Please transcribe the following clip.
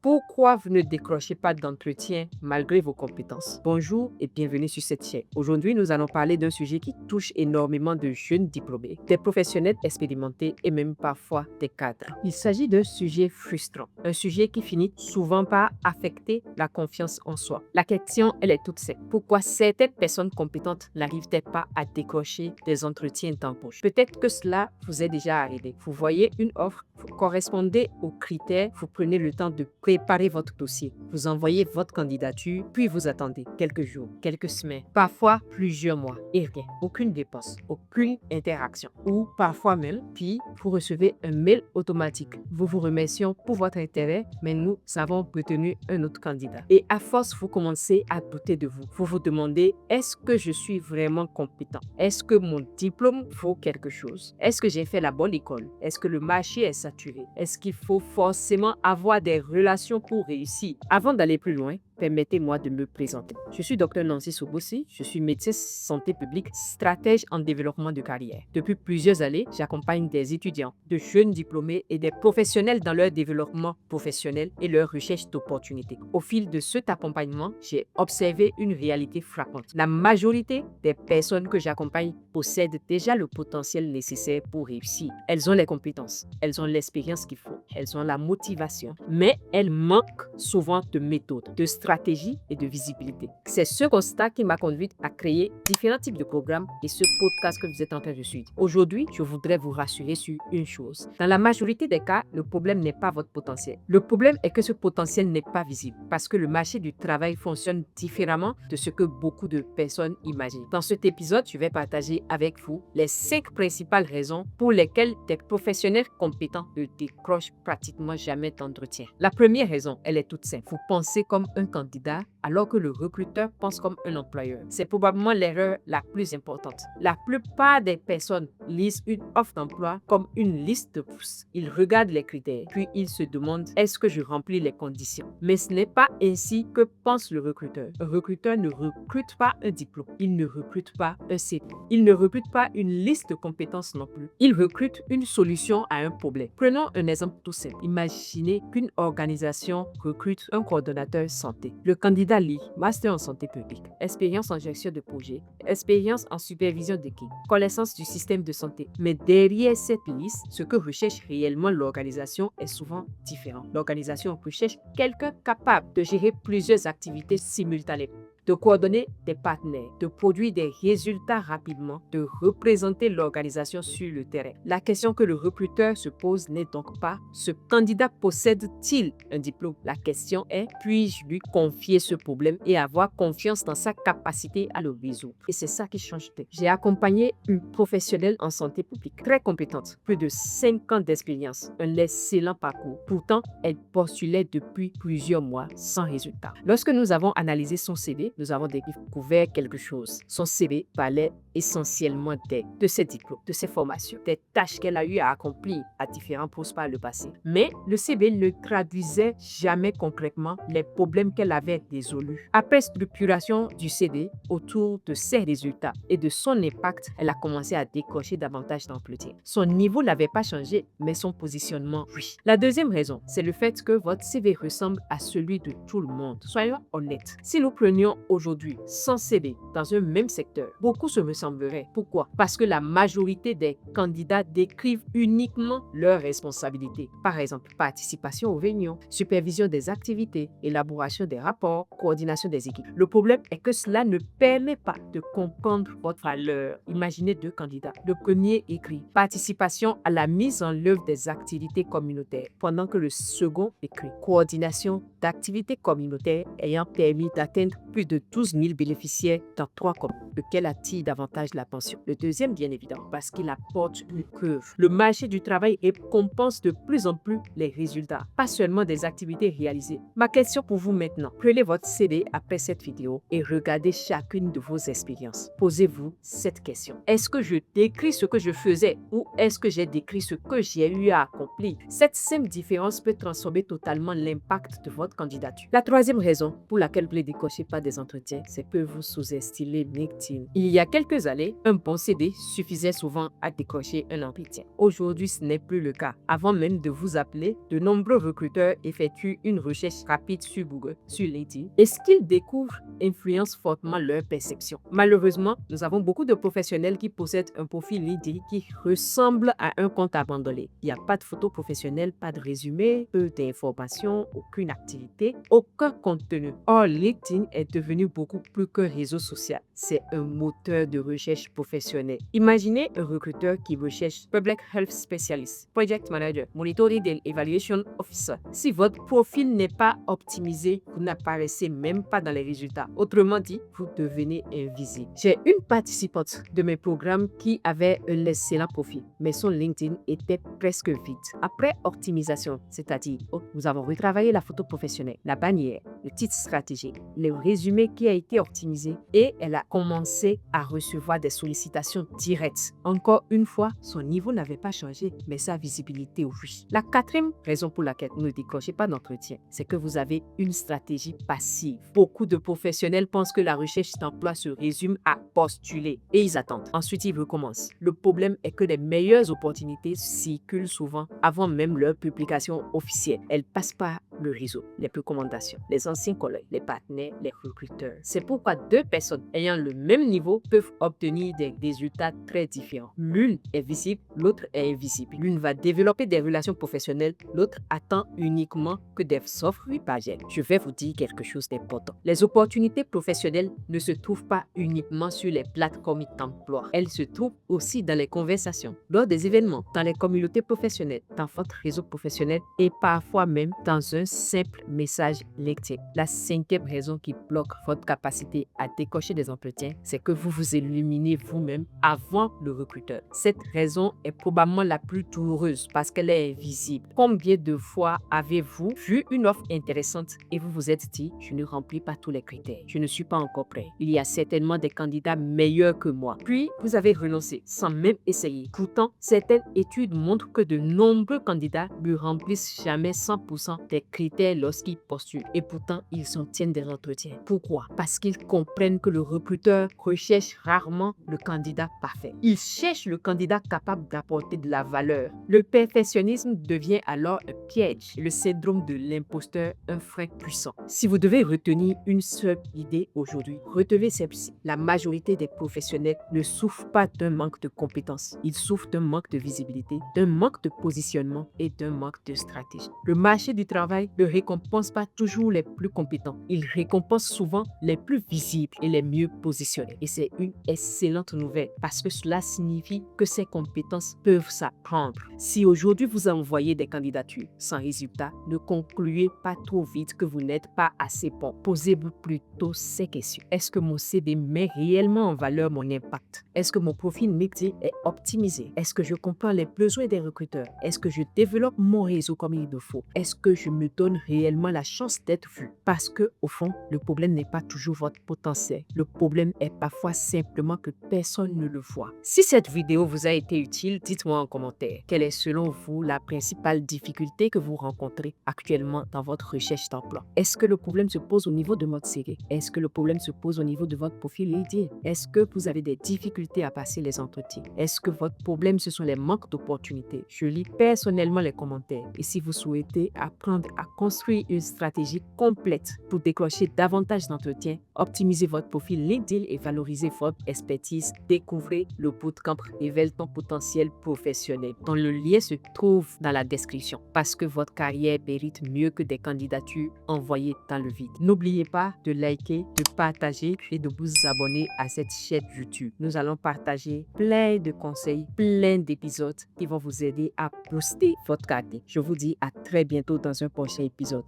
Pourquoi vous ne décrochez pas d'entretien malgré vos compétences? Bonjour et bienvenue sur cette chaîne. Aujourd'hui, nous allons parler d'un sujet qui touche énormément de jeunes diplômés, des professionnels expérimentés et même parfois des cadres. Il s'agit d'un sujet frustrant, un sujet qui finit souvent par affecter la confiance en soi. La question, elle est toute simple. Pourquoi certaines personnes compétentes n'arrivent-elles pas à décrocher des entretiens d'embauche? Peut-être que cela vous est déjà arrivé. Vous voyez une offre, vous correspondez aux critères, vous prenez le temps de préparez votre dossier, vous envoyez votre candidature, puis vous attendez quelques jours, quelques semaines, parfois plusieurs mois et rien, aucune dépense, aucune interaction. Ou parfois même, puis vous recevez un mail automatique. Nous vous remercions pour votre intérêt, mais nous avons retenu un autre candidat. Et à force, vous commencez à douter de vous. Vous vous demandez, est-ce que je suis vraiment compétent? Est-ce que mon diplôme vaut quelque chose? Est-ce que j'ai fait la bonne école? Est-ce que le marché est saturé? Est-ce qu'il faut forcément avoir des relations pour réussir? Avant d'aller plus loin, permettez-moi de me présenter. Je suis Dr Nancy Sobossi, je suis médecin santé publique, stratège en développement de carrière. Depuis plusieurs années, j'accompagne des étudiants, de jeunes diplômés et des professionnels dans leur développement professionnel et leur recherche d'opportunités. Au fil de cet accompagnement, j'ai observé une réalité frappante. La majorité des personnes que j'accompagne possèdent déjà le potentiel nécessaire pour réussir. Elles ont les compétences, elles ont l'expérience qu'il faut, elles ont la motivation, mais elles manquent souvent de méthode, de stratégie et de visibilité. C'est ce constat qui m'a conduite à créer différents types de programmes et ce podcast que vous êtes en train de suivre. Aujourd'hui, je voudrais vous rassurer sur une chose. Dans la majorité des cas, le problème n'est pas votre potentiel. Le problème est que ce potentiel n'est pas visible parce que le marché du travail fonctionne différemment de ce que beaucoup de personnes imaginent. Dans cet épisode, je vais partager avec vous les 5 principales raisons pour lesquelles des professionnels compétents ne décrochent pratiquement jamais d'entretien. La première raison, elle est toute simple. Vous pensez comme un candidat alors que le recruteur pense comme un employeur. C'est probablement l'erreur la plus importante. La plupart des personnes lisent une offre d'emploi comme une liste de pouces. Ils regardent les critères, puis ils se demandent est-ce que je remplis les conditions. Mais ce n'est pas ainsi que pense le recruteur. Un recruteur ne recrute pas un diplôme. Il ne recrute pas un CV. Il ne recrute pas une liste de compétences non plus. Il recrute une solution à un problème. Prenons un exemple tout simple. Imaginez qu'une organisation recrute un coordonnateur santé. Le candidat lit master en santé publique, expérience en gestion de projet, expérience en supervision d'équipe, connaissance du système de santé. Mais derrière cette liste, ce que recherche réellement l'organisation est souvent différent. L'organisation recherche quelqu'un capable de gérer plusieurs activités simultanément, de coordonner des partenaires, de produire des résultats rapidement, de représenter l'organisation sur le terrain. La question que le recruteur se pose n'est donc pas ce candidat possède-t-il un diplôme? La question est puis-je lui confier ce problème et avoir confiance dans sa capacité à le résoudre? Et c'est ça qui change tout. J'ai accompagné une professionnelle en santé publique très compétente, plus de 5 ans d'expérience, un excellent parcours. Pourtant, elle postulait depuis plusieurs mois sans résultat. Lorsque nous avons analysé son CV, nous avons découvert quelque chose. Son CV parlait essentiellement de ses diplômes, de ses formations, des tâches qu'elle a eu à accomplir à différents postes par le passé. Mais le CV ne traduisait jamais concrètement les problèmes qu'elle avait résolus. Après structuration du CV autour de ses résultats et de son impact, elle a commencé à décrocher davantage d'entretiens. Son niveau n'avait pas changé, mais son positionnement, oui. La deuxième raison, c'est le fait que votre CV ressemble à celui de tout le monde. Soyons honnêtes. Si nous prenions aujourd'hui 100 CV dans un même secteur, beaucoup se ressembleraient. Pourquoi? Parce que la majorité des candidats décrivent uniquement leurs responsabilités. Par exemple, participation aux réunions, supervision des activités, élaboration des rapports, coordination des équipes. Le problème est que cela ne permet pas de comprendre votre valeur. Imaginez 2 candidats. Le premier écrit participation à la mise en œuvre des activités communautaires, pendant que le second écrit coordination d'activités communautaires ayant permis d'atteindre plus de 12 000 bénéficiaires dans 3 communes. Lequel attire davantage l'attention? Le deuxième, bien évidemment, parce qu'il apporte une preuve. Le marché du travail récompense de plus en plus les résultats, pas seulement des activités réalisées. Ma question pour vous maintenant, prenez votre CV après cette vidéo et regardez chacune de vos expériences. Posez-vous cette question. Est-ce que je décris ce que je faisais ou est-ce que j'ai décrit ce que j'ai eu à accomplir? Cette simple différence peut transformer totalement l'impact de votre candidature. La troisième raison pour laquelle vous ne décrochez pas des des entretiens, c'est que vous sous-estimez LinkedIn. Il y a quelques années, un bon CV suffisait souvent à décrocher un entretien. Aujourd'hui, ce n'est plus le cas. Avant même de vous appeler, de nombreux recruteurs effectuent une recherche rapide sur Google, sur LinkedIn, et ce qu'ils découvrent influence fortement leur perception. Malheureusement, nous avons beaucoup de professionnels qui possèdent un profil LinkedIn qui ressemble à un compte abandonné. Il n'y a pas de photo professionnelle, pas de résumé, peu d'informations, aucune activité, aucun contenu. Or, LinkedIn est devenu beaucoup plus qu'un réseau social. C'est un moteur de recherche professionnelle. Imaginez un recruteur qui recherche Public Health Specialist, Project Manager, Monitoring and Evaluation Officer. Si votre profil n'est pas optimisé, vous n'apparaissez même pas dans les résultats. Autrement dit, vous devenez invisible. J'ai une participante de mes programmes qui avait un excellent profil, mais son LinkedIn était presque vide. Après optimisation, c'est-à-dire, nous avons retravaillé la photo professionnelle, la bannière, le titre stratégique, le résumé qui a été optimisé et elle a commencé à recevoir des sollicitations directes. Encore une fois, son niveau n'avait pas changé, mais sa visibilité, oui. La quatrième raison pour laquelle vous ne décrochez pas d'entretien, c'est que vous avez une stratégie passive. Beaucoup de professionnels pensent que la recherche d'emploi se résume à postuler et ils attendent. Ensuite, ils recommencent. Le problème est que les meilleures opportunités circulent souvent avant même leur publication officielle. Elles passent par le réseau, les recommandations, les anciens collègues, les partenaires, les recruteurs. C'est pourquoi deux personnes ayant le même niveau peuvent obtenir des résultats très différents. L'une est visible, l'autre est invisible. L'une va développer des relations professionnelles, l'autre attend uniquement que des offres lui parviennent. Je vais vous dire quelque chose d'important. Les opportunités professionnelles ne se trouvent pas uniquement sur les plateformes d'emploi. Elles se trouvent aussi dans les conversations, lors des événements, dans les communautés professionnelles, dans votre réseau professionnel et parfois même dans un simple message LinkedIn. La cinquième raison qui bloque votre capacité à décocher des entretiens, c'est que vous vous éliminez vous-même avant le recruteur. Cette raison est probablement la plus douloureuse parce qu'elle est invisible. Combien de fois avez-vous vu une offre intéressante et vous vous êtes dit, je ne remplis pas tous les critères, je ne suis pas encore prêt. Il y a certainement des candidats meilleurs que moi. Puis, vous avez renoncé sans même essayer. Pourtant, certaines études montrent que de nombreux candidats ne remplissent jamais 100% des critères lorsqu'ils postulent. Et pourtant, ils s'obtiennent des entretiens. Pourquoi? Parce qu'ils comprennent que le recruteur recherche rarement le candidat parfait. Il cherche le candidat capable d'apporter de la valeur. Le perfectionnisme devient alors un piège et le syndrome de l'imposteur un frein puissant. Si vous devez retenir une seule idée aujourd'hui, retenez celle-ci. La majorité des professionnels ne souffrent pas d'un manque de compétences. Ils souffrent d'un manque de visibilité, d'un manque de positionnement et d'un manque de stratégie. Le marché du travail ne récompense pas toujours les plus compétents. Il récompense souvent les plus visibles et les mieux positionnés. Et c'est une excellente nouvelle parce que cela signifie que ces compétences peuvent s'apprendre. Si aujourd'hui vous envoyez des candidatures sans résultat, ne concluez pas trop vite que vous n'êtes pas assez bon. Posez-vous plutôt ces questions. Est-ce que mon CV met réellement en valeur mon impact? Est-ce que mon profil LinkedIn est optimisé? Est-ce que je comprends les besoins des recruteurs? Est-ce que je développe mon réseau comme il le faut? Est-ce que je me donne réellement la chance d'être vu? Parce que, au fond, le problème n'est pas toujours votre potentiel. Le problème est parfois simplement que personne ne le voit. Si cette vidéo vous a été utile, dites-moi en commentaire. Quelle est selon vous la principale difficulté que vous rencontrez actuellement dans votre recherche d'emploi? Est-ce que le problème se pose au niveau de votre CV? Est-ce que le problème se pose au niveau de votre profil LinkedIn? Est-ce que vous avez des difficultés à passer les entretiens? Est-ce que votre problème, ce sont les manques d'opportunités? Je lis personnellement les commentaires et si vous souhaitez apprendre à construire une stratégie complète pour décrocher davantage d'entretiens, optimiser votre profil LinkedIn et valoriser votre expertise, découvrez le bootcamp Révèle ton potentiel professionnel, dont le lien se trouve dans la description parce que votre carrière mérite mieux que des candidatures envoyées dans le vide. N'oubliez pas de liker, de partager et de vous abonner à cette chaîne YouTube. Nous allons partager plein de conseils, plein d'épisodes qui vont vous aider à booster votre carrière. Je vous dis à très bientôt dans un prochain épisode.